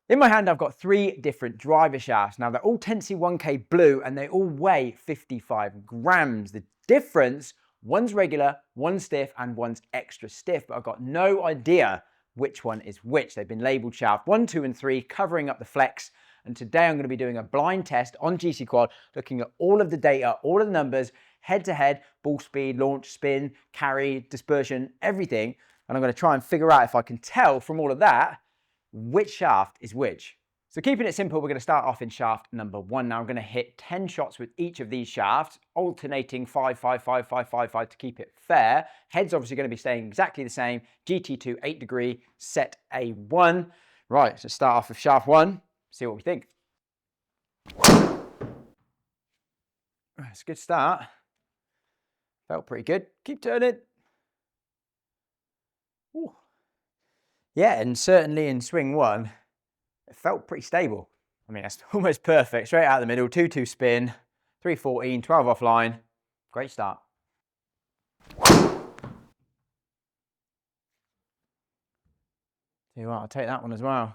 In my hand, I've got 3 different driver shafts. Now, they're all Tensi 1K blue and they all weigh 55 grams. The difference, one's regular, one's stiff, and one's extra stiff, but I've got no idea which one is which. They've been labeled shaft 1, 2, and 3, covering up the flex. And today I'm going to be doing a blind test on GC Quad, looking at all of the data, all of the numbers, head to head, ball speed, launch, spin, carry, dispersion, everything. And I'm going to try and figure out if I can tell from all of that which shaft is which. So keeping it simple, we're going to start off in shaft number 1. Now I'm going to hit 10 shots with each of these shafts, alternating 5, 5, 5, 5, 5, 5 to keep it fair. Head's obviously going to be staying exactly the same. GT2 8 degree, set A1. Right, so start off with shaft 1, see what we think. It's a good start. Felt pretty good. Keep turning. Ooh. Yeah, and certainly in swing 1, it felt pretty stable. I mean, that's almost perfect. Straight out the middle, 2-2 spin, 314, 12 offline. Great start. Tell you what, I'll take that one as well.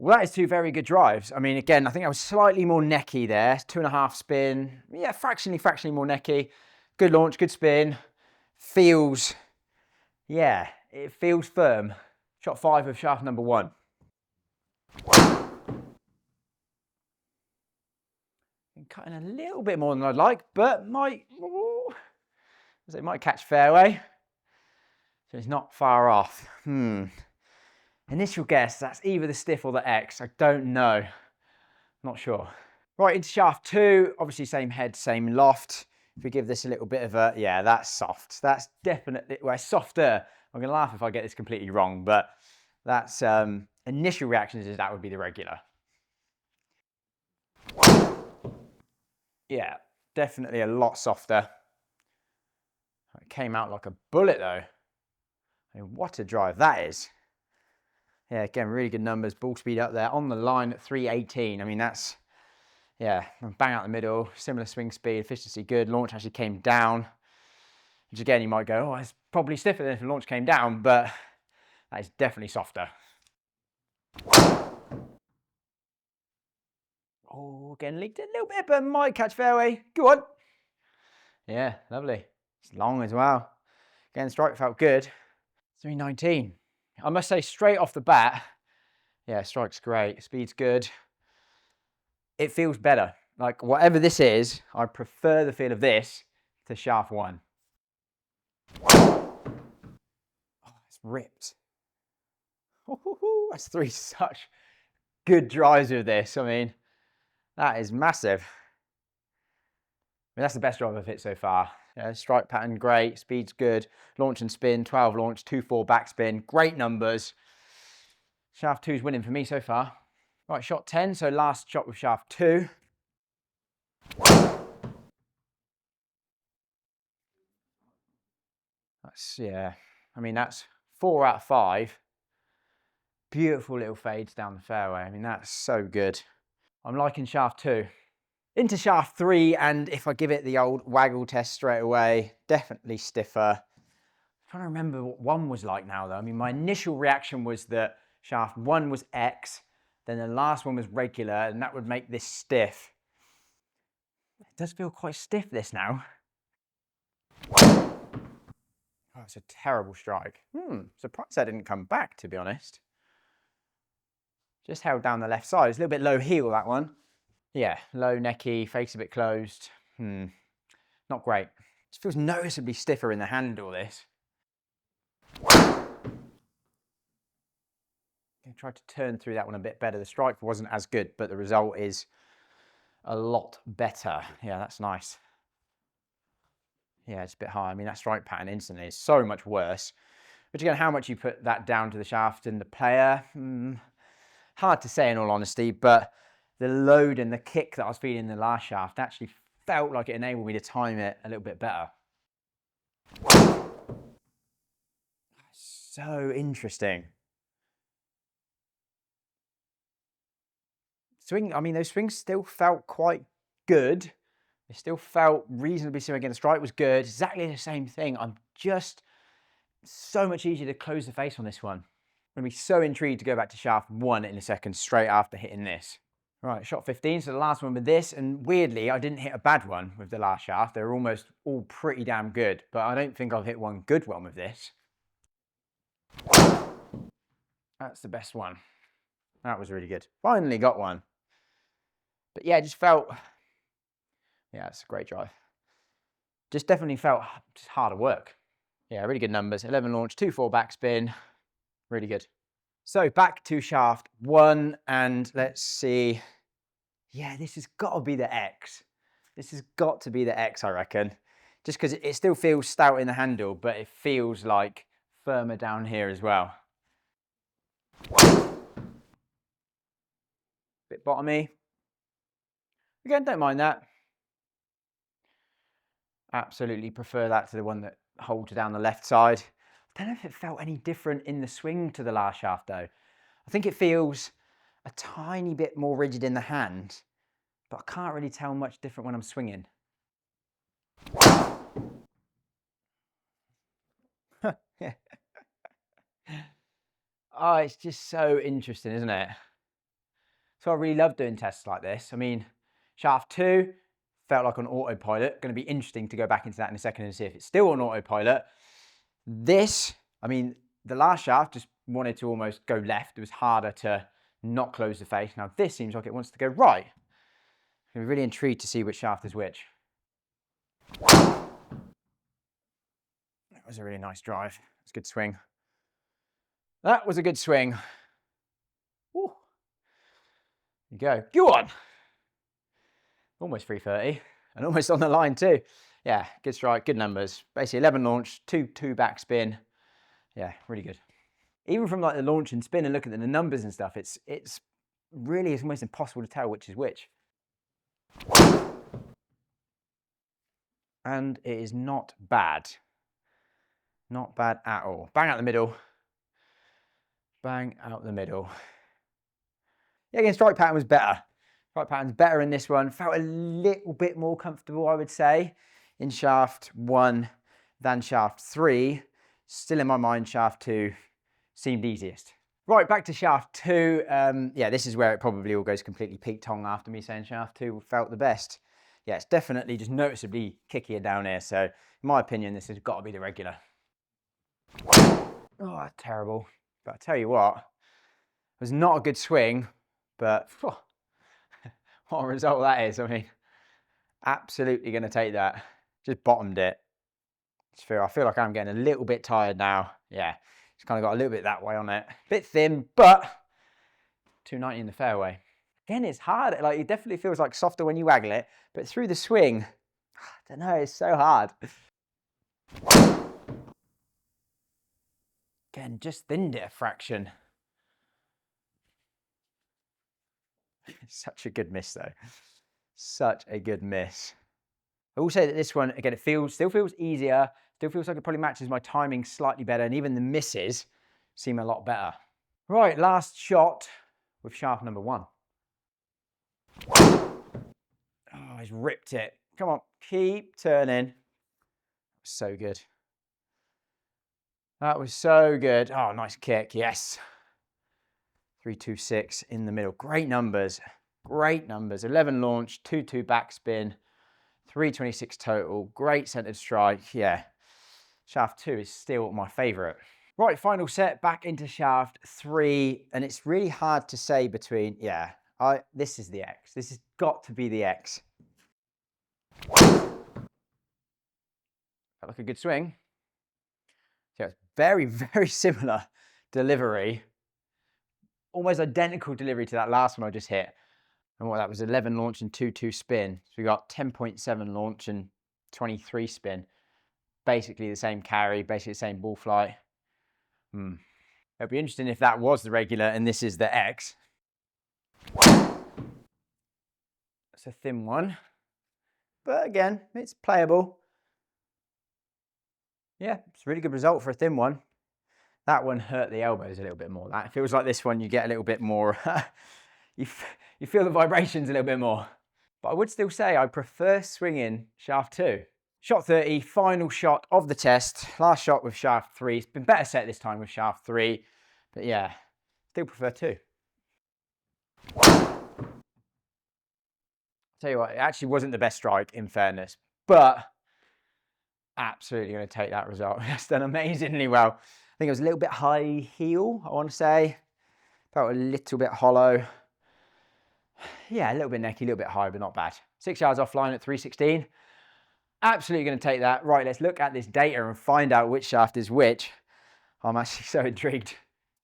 Well, that is 2 very good drives. I mean, again, I think I was slightly more necky there. 2.5 spin. Yeah, fractionally more necky. Good launch, good spin. Feels, yeah, it feels firm. Shot 5 of shaft number 1. Cutting a little bit more than I'd like, but might catch fairway. So it's not far off. Initial guess, that's either the stiff or the X. I don't know. Not sure. Right, into shaft 2. Obviously same head, same loft. If we give this a little bit of a, yeah, that's soft. That's definitely, well, softer. I'm gonna laugh if I get this completely wrong, but that's, initial reactions is that would be the regular. Yeah, definitely a lot softer. It came out like a bullet though. I mean, what a drive that is. Yeah, again, really good numbers. Ball speed up there on the line at 318. I mean, that's, yeah, bang out the middle, similar swing speed, efficiency good. Launch actually came down, which again, you might go, oh, it's probably stiffer than if the launch came down, but that is definitely softer. Oh, again, leaked a little bit, but might catch fairway. Go on. Yeah, lovely. It's long as well. Again, strike felt good. 319. I must say, straight off the bat, yeah, strike's great. Speed's good. It feels better. Like, whatever this is, I prefer the feel of this to shaft 1. Oh, it's ripped. That's 3 such good drives with this. I mean, that is massive. I mean, that's the best drive I've hit so far. Yeah, strike pattern, great. Speed's good. Launch and spin, 12 launch, 2-4 backspin. Great numbers. Shaft 2's winning for me so far. Right, shot 10, so last shot with shaft 2. That's, yeah, I mean, that's 4 out of 5. Beautiful little fades down the fairway. I mean, that's so good. I'm liking shaft 2. Into shaft 3, and if I give it the old waggle test straight away, definitely stiffer. I'm trying to remember what 1 was like now though. I mean, my initial reaction was that shaft 1 was X, then the last one was regular, and that would make this stiff. It does feel quite stiff, this now. Oh, it's a terrible strike. Surprised that didn't come back, to be honest. Just held down the left side. It's a little bit low heel, that one. Yeah, low necky, face a bit closed. Not great. It feels noticeably stiffer in the handle, this. I tried to turn through that one a bit better. The strike wasn't as good, but the result is a lot better. Yeah, that's nice. Yeah, it's a bit high. I mean, that strike pattern instantly is so much worse. But again, how much you put that down to the shaft and the player, hard to say in all honesty, but the load and the kick that I was feeling in the last shaft actually felt like it enabled me to time it a little bit better. So interesting. Swing, I mean, those swings still felt quite good. They still felt reasonably similar. Again, the strike was good. Exactly the same thing. I'm just so much easier to close the face on this one. I'm going to be so intrigued to go back to shaft 1 in a second, straight after hitting this. Right, shot 15, so the last one with this, and weirdly, I didn't hit a bad one with the last shaft. They were almost all pretty damn good, but I don't think I've hit one good one with this. That's the best one. That was really good. Finally got one. But yeah, it just felt, yeah, it's a great drive. Just definitely felt just harder work. Yeah, really good numbers. 11 launch, 2-4 backspin. Really good. So back to shaft 1, and let's see. Yeah, this has got to be the X. This has got to be the X, I reckon. Just because it still feels stout in the handle, but it feels like firmer down here as well. Bit bottomy. Again, don't mind that. Absolutely prefer that to the one that holds down the left side. I don't know if it felt any different in the swing to the last shaft though. I think it feels a tiny bit more rigid in the hand, but I can't really tell much different when I'm swinging. Oh, it's just so interesting, isn't it? So I really love doing tests like this. I mean, shaft 2 felt like on autopilot. Going to be interesting to go back into that in a second and see if it's still on autopilot. This, I mean, the last shaft just wanted to almost go left. It was harder to not close the face. Now this seems like it wants to go right. I'm really intrigued to see which shaft is which. That was a really nice drive. It's a good swing. That was a good swing. Woo. There you go. Go on. Almost 330 and almost on the line too. Yeah, good strike, good numbers. Basically 11 launch, 2-2 backspin. Yeah, really good. Even from like the launch and spin and looking at the numbers and stuff, it's really it's almost impossible to tell which is which. And it is not bad. Not bad at all. Bang out the middle. Bang out the middle. Yeah, again, strike pattern was better. Strike pattern's better in this one. Felt a little bit more comfortable, I would say, in shaft 1 than shaft 3. Still in my mind, shaft 2 seemed easiest. Right, back to shaft 2. Yeah, this is where it probably all goes completely Pete Tong after me saying shaft 2 felt the best. Yeah, it's definitely just noticeably kickier down here. So, in my opinion, this has got to be the regular. Oh, terrible. But I tell you what, it was not a good swing, but what a result that is. I mean, absolutely going to take that. Just bottomed it. I feel like I'm getting a little bit tired now. Yeah, just kind of got a little bit that way on it. Bit thin, but 290 in the fairway. Again, it's hard. Like, it definitely feels like softer when you waggle it, but through the swing, I don't know, it's so hard. Again, just thinned it a fraction. Such a good miss though. Such a good miss. I will say that this one, again, it still feels easier. Still feels like it probably matches my timing slightly better, and even the misses seem a lot better. Right, last shot with shaft number 1. Oh, he's ripped it. Come on, keep turning. So good. That was so good. Oh, nice kick, yes. 326 in the middle. Great numbers. Great numbers. 11 launch, 2-2 backspin, 326 total. Great centered strike. Yeah. Shaft 2 is still my favorite. Right, final set back into shaft 3, and it's really hard to say between. Yeah, this is the X. This has got to be the X. Felt like a good swing. So it's very, very similar delivery. Almost identical delivery to that last one I just hit. And what that was 11 launch and 2-2 spin. So we got 10.7 launch and 23 spin. Basically the same carry, basically the same ball flight. It'll be interesting if that was the regular and this is the X. It's a thin one. But again, it's playable. Yeah, it's a really good result for a thin one. That one hurt the elbows a little bit more. That feels like this one you get a little bit more, you feel the vibrations a little bit more. But I would still say I prefer swinging shaft 2. Shot 30, final shot of the test. Last shot with shaft 3. It's been better set this time with shaft 3. But yeah, still prefer 2. Tell you what, it actually wasn't the best strike, in fairness. But absolutely going to take that result. It's done amazingly well. I think it was a little bit high heel, I want to say. Felt a little bit hollow. Yeah, a little bit necky, a little bit high, but not bad. 6 yards offline at 316. Absolutely going to take that. Right, let's look at this data and find out which shaft is which. I'm actually so intrigued.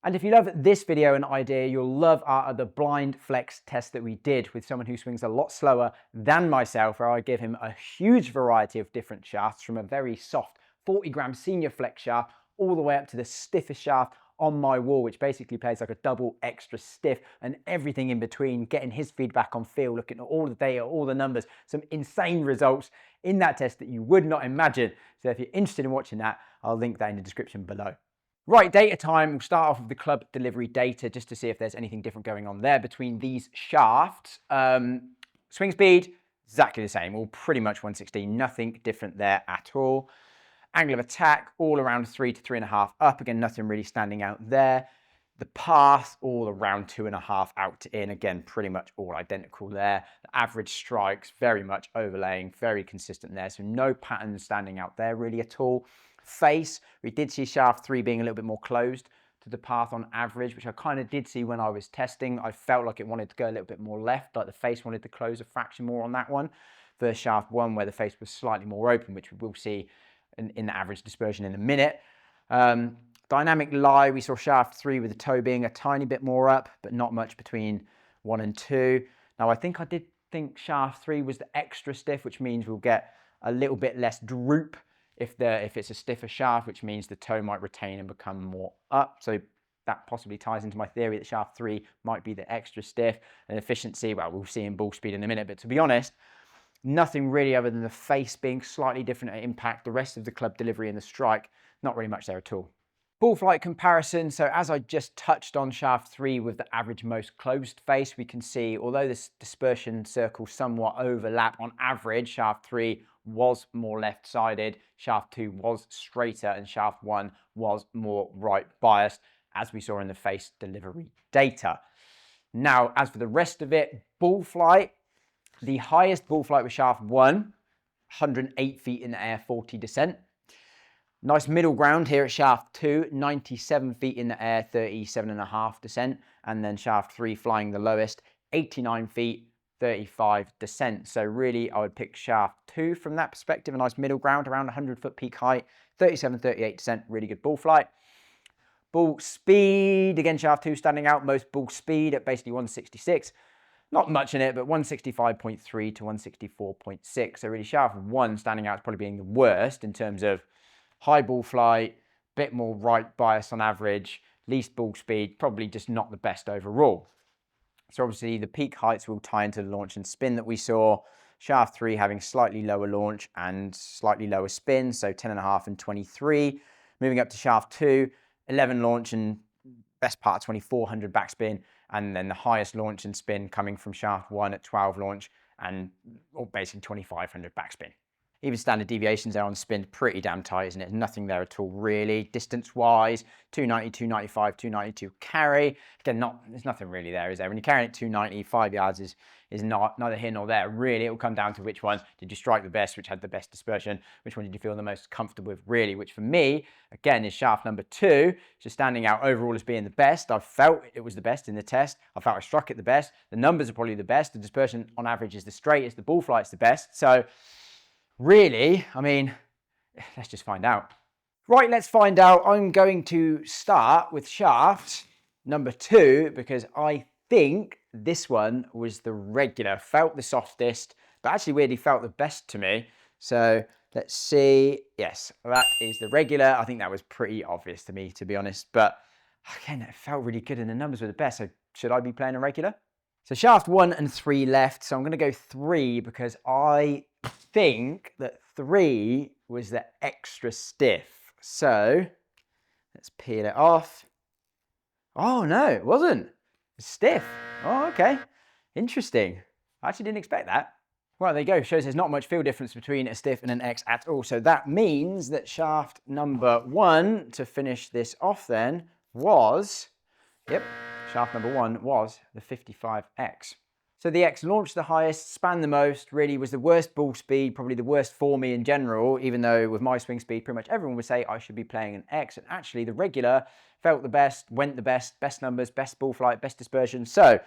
And if you love this video and idea, you'll love our other blind flex test that we did with someone who swings a lot slower than myself, where I give him a huge variety of different shafts, from a very soft 40-gram senior flex shaft all the way up to the stiffest shaft on my wall, which basically plays like a double extra stiff, and everything in between, getting his feedback on feel, looking at all the data, all the numbers, some insane results in that test that you would not imagine. So if you're interested in watching that, I'll link that in the description below. Right, data time. We'll start off with the club delivery data just to see if there's anything different going on there between these shafts. Swing speed, exactly the same, all pretty much 116, nothing different there at all. Angle of attack, all around 3 to 3.5 up. Again, nothing really standing out there. The path, all around 2.5 out to in. Again, pretty much all identical there. The average strikes, very much overlaying, very consistent there. So no patterns standing out there really at all. Face, we did see shaft 3 being a little bit more closed to the path on average, which I kind of did see when I was testing. I felt like it wanted to go a little bit more left, like the face wanted to close a fraction more on that one, versus shaft 1 where the face was slightly more open, which we will see in the average dispersion in a minute. Dynamic lie, we saw shaft 3 with the toe being a tiny bit more up, but not much between 1 and 2. Now, I did think shaft 3 was the extra stiff, which means we'll get a little bit less droop if it's a stiffer shaft, which means the toe might retain and become more up. So that possibly ties into my theory that shaft 3 might be the extra stiff. And efficiency, well, we'll see in ball speed in a minute, but to be honest, nothing really other than the face being slightly different at impact. The rest of the club delivery and the strike, not really much there at all. Ball flight comparison. So as I just touched on shaft 3 with the average most closed face, we can see, although this dispersion circles somewhat overlap, on average, shaft 3 was more left-sided, shaft 2 was straighter, and shaft 1 was more right biased, as we saw in the face delivery data. Now, as for the rest of it, ball flight, the highest ball flight was shaft 1, 108 feet in the air, 40 descent. Nice middle ground here at shaft 2, 97 feet in the air, 37.5 descent. And then shaft 3 flying the lowest, 89 feet, 35 descent. So really, I would pick shaft 2 from that perspective. A nice middle ground, around 100-foot peak height, 37, 38 descent, really good ball flight. Ball speed, again, shaft 2 standing out, most ball speed at basically 166. Not much in it, but 165.3 to 164.6. So really, shaft 1 standing out as probably being the worst in terms of high ball flight, bit more right bias on average, least ball speed, probably just not the best overall. So obviously the peak heights will tie into the launch and spin that we saw. Shaft 3 having slightly lower launch and slightly lower spin, so 10.5 and 23. Moving up to shaft 2, 11 launch and best part 2400 backspin, and then the highest launch and spin coming from shaft 1 at 12 launch and basically 2500 backspin. Even standard deviations there on spin, pretty damn tight, isn't it? Nothing there at all, really. Distance-wise, 290, 295, 292 carry. Again, there's nothing really there, is there? When you're carrying it 290, 5 yards is neither here nor there. Really, it will come down to which one did you strike the best, which had the best dispersion, which one did you feel the most comfortable with, really, which for me, again, is shaft number 2, just standing out overall as being the best. I felt it was the best in the test. I felt I struck it the best. The numbers are probably the best. The dispersion on average is the straightest. The ball flight's the best. So really, I mean, let's just find out. Right, let's find out. I'm going to start with shaft number 2 because I think this one was the regular. Felt the softest, but actually weirdly felt the best to me. So let's see. Yes, that is the regular. I think that was pretty obvious to me, to be honest. But again, it felt really good and the numbers were the best. So should I be playing a regular? So shaft 1 and 3 left. So I'm going to go 3 because I think that 3 was the extra stiff. So let's peel it off. Oh no, it wasn't. It's stiff. Oh, okay. Interesting. I actually didn't expect that. Well, there you go. Shows there's not much feel difference between a stiff and an X at all. So that means that shaft number 1, to finish this off then, was, yep, shaft number 1 was the 55X. So the X launched the highest, spanned the most, really was the worst ball speed, probably the worst for me in general, even though with my swing speed, pretty much everyone would say I should be playing an X. And actually the regular felt the best, went the best numbers, best ball flight, best dispersion. So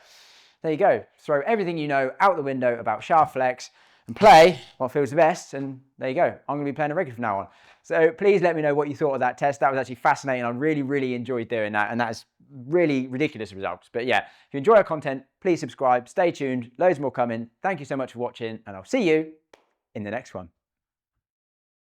there you go. Throw everything you know out the window about shaft flex and play what feels the best. And there you go. I'm going to be playing a regular from now on. So please let me know what you thought of that test. That was actually fascinating. I really, really enjoyed doing that. And that is really ridiculous results. But yeah, if you enjoy our content, please subscribe, stay tuned. Loads more coming. Thank you so much for watching, and I'll see you in the next one.